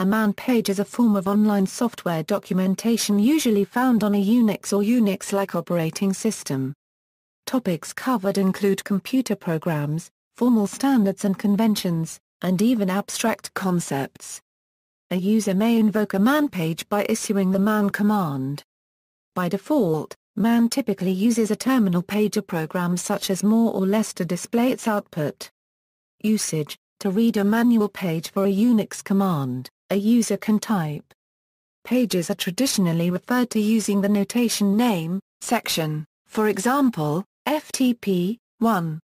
A man page is a form of online software documentation usually found on a Unix or Unix-like operating system. Topics covered include computer programs, formal standards and conventions, and even abstract concepts. A user may invoke a man page by issuing the man command. By default, man typically uses a terminal pager program such as more or less to display its output. Usage: to read a manual page for a Unix command, a user can type. Pages are traditionally referred to using the notation name, section, for example, FTP, 1.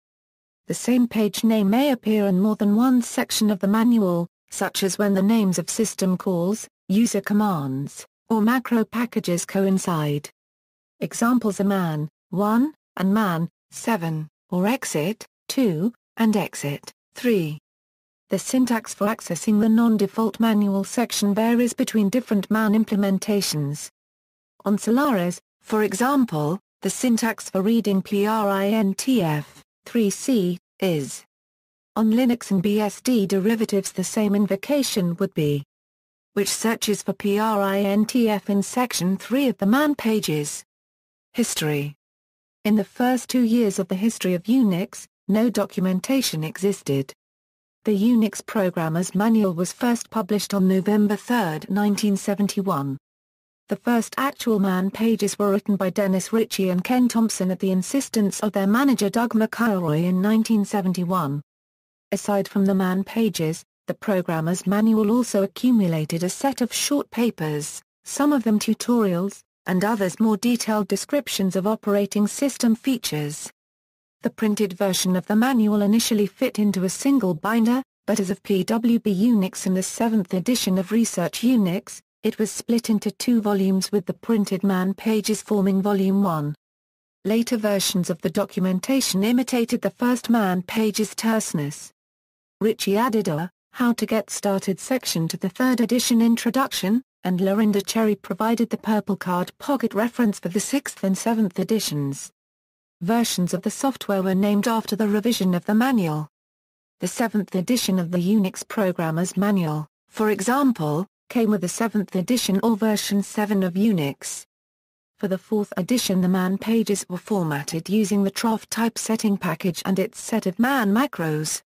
The same page name may appear in more than one section of the manual, such as when the names of system calls, user commands, or macro packages coincide. Examples are man, 1, and man, 7, or exit, 2, and exit, 3. The syntax for accessing the non-default manual section varies between different man implementations. On Solaris, for example, the syntax for reading printf, 3c, is. On Linux and BSD derivatives the same invocation would be. Which searches for printf in section 3 of the man pages. History. In the first 2 years of the history of Unix, no documentation existed. The Unix Programmer's Manual was first published on November 3, 1971. The first actual man pages were written by Dennis Ritchie and Ken Thompson at the insistence of their manager Doug McIlroy in 1971. Aside from the man pages, the Programmer's Manual also accumulated a set of short papers, some of them tutorials, and others more detailed descriptions of operating system features. The printed version of the manual initially fit into a single binder, but as of PWB Unix and the 7th edition of Research Unix, it was split into 2 volumes with the printed man pages forming Volume 1. Later versions of the documentation imitated the first man page's terseness. Ritchie added a How to Get Started section to the 3rd edition introduction, and Lorinda Cherry provided the purple card pocket reference for the 6th and 7th editions. Versions of the software were named after the revision of the manual. The 7th edition of the Unix Programmer's Manual, for example, came with the 7th edition or version 7 of Unix. For the 4th edition the man pages were formatted using the trough typesetting package and its set of man macros.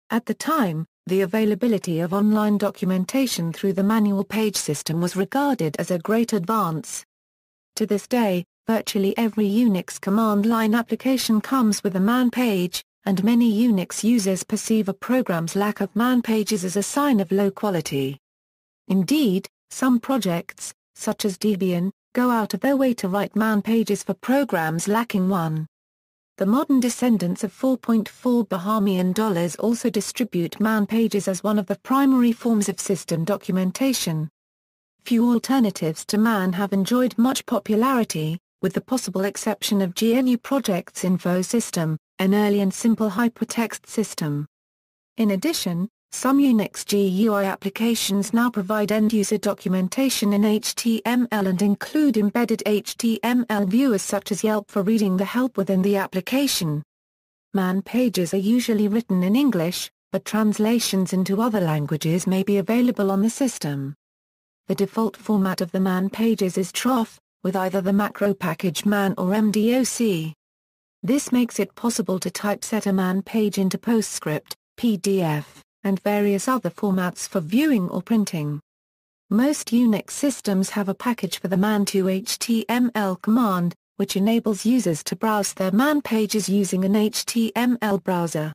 At the time, the availability of online documentation through the manual page system was regarded as a great advance. To this day, virtually every Unix command line application comes with a man page, and many Unix users perceive a program's lack of man pages as a sign of low quality. Indeed, some projects, such as Debian, go out of their way to write man pages for programs lacking one. The modern descendants of 4.4 Bahamian dollars also distribute man pages as one of the primary forms of system documentation. Few alternatives to man have enjoyed much popularity, with the possible exception of GNU Project's InfoSystem, an early and simple hypertext system. In addition, some Unix GUI applications now provide end-user documentation in HTML and include embedded HTML viewers such as Yelp for reading the help within the application. Man pages are usually written in English, but translations into other languages may be available on the system. The default format of the man pages is trough, with either the macro package man or MDOC. This makes it possible to typeset a man page into PostScript, PDF, and various other formats for viewing or printing. Most Unix systems have a package for the man2html command, which enables users to browse their man pages using an HTML browser.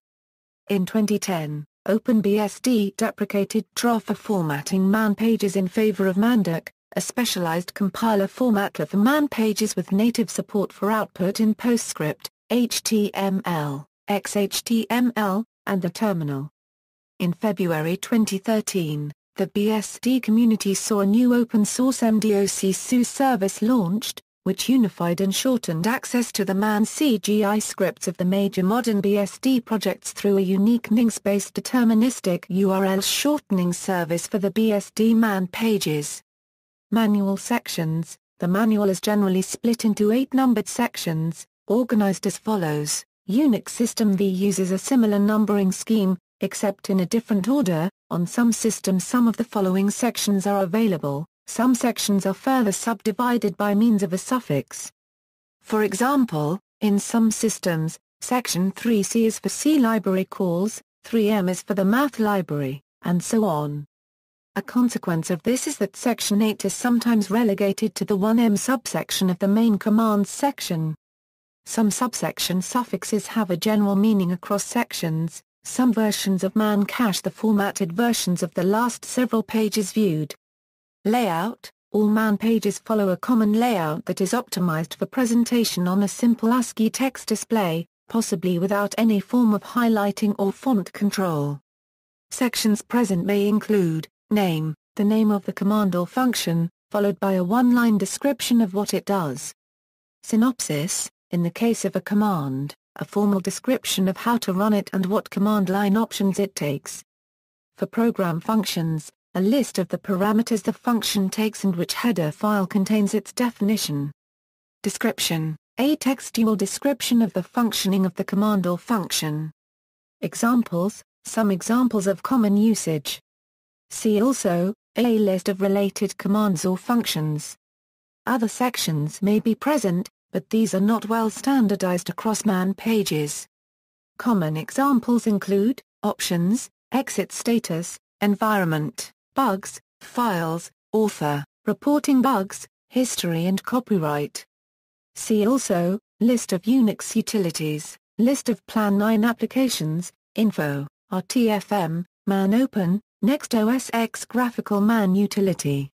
In 2010, OpenBSD deprecated trough for formatting man pages in favor of Mandoc, a specialized compiler formatter for man pages with native support for output in PostScript, HTML, XHTML, and the terminal. In February 2013, the BSD community saw a new open-source MDOC SUSE service launched, which unified and shortened access to the man CGI scripts of the major modern BSD projects through a unique Nginx-based deterministic URL shortening service for the BSD man pages. Manual sections. The manual is generally split into 8 numbered sections, organized as follows. Unix System V uses a similar numbering scheme, except in a different order, On some systems some of the following sections are available, some sections are further subdivided by means of a suffix. For example, in some systems, Section 3C is for C library calls, 3M is for the math library, and so on. A consequence of this is that Section 8 is sometimes relegated to the 1M subsection of the main commands section. Some subsection suffixes have a general meaning across sections. Some versions of man cache the formatted versions of the last several pages viewed. Layout: all man pages follow a common layout that is optimized for presentation on a simple ASCII text display, possibly without any form of highlighting or font control. Sections present may include name, the name of the command or function, followed by a one-line description of what it does. Synopsis: in the case of a command, a formal description of how to run it and what command line options it takes. For program functions, a list of the parameters the function takes and which header file contains its definition. Description: a textual description of the functioning of the command or function. Examples: some examples of common usage. See also, a list of related commands or functions. Other sections may be present, but these are not well standardized across man pages. Common examples include options, exit status, environment, bugs, files, author, reporting bugs, history and copyright. See also, list of Unix utilities, list of Plan 9 applications, info, RTFM, man open, Next OS X graphical man utility.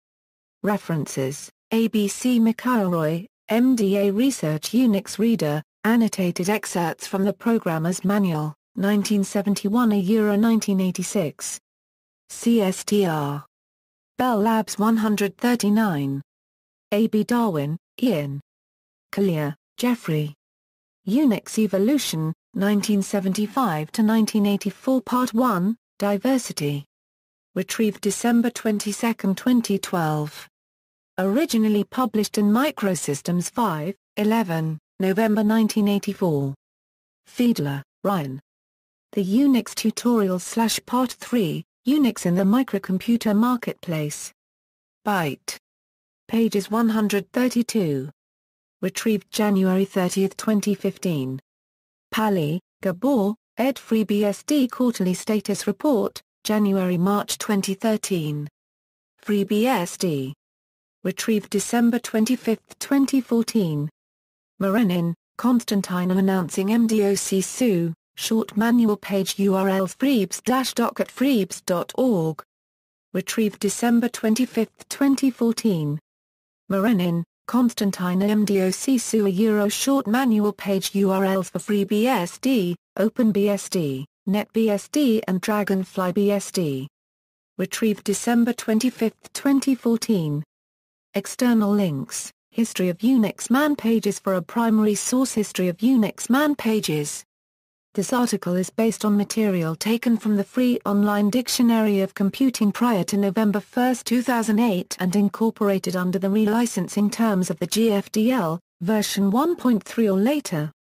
References: ABC McElroy, MDA Research Unix Reader, annotated excerpts from the Programmer's Manual, 1971 1986. CSTR. Bell Labs 139. A.B. Darwin, Ian. Collier, Jeffrey. Unix Evolution, 1975-1984 Part 1, Diversity. Retrieved December 22, 2012. Originally published in Microsystems 5, 11, November 1984. Fiedler, Ryan. The Unix Tutorial / Part 3, Unix in the Microcomputer Marketplace. Byte. Pages 132. Retrieved January 30, 2015. Pally, Gabor, ed. FreeBSD Quarterly Status Report, January-March 2013. FreeBSD. Retrieved December 25, 2014. Marenin, Konstantin announcing MDOC SU, short manual page URLs freebs-doc@freebs.org. Retrieved December 25, 2014. Marenin, Konstantin MDOC SU a short manual page URLs for FreeBSD, OpenBSD, NetBSD and DragonflyBSD. Retrieved December 25, 2014. External links: History of Unix man pages for a primary source. History of Unix man pages. This article is based on material taken from the Free Online Dictionary of Computing prior to November 1, 2008 and incorporated under the relicensing terms of the GFDL, version 1.3 or later.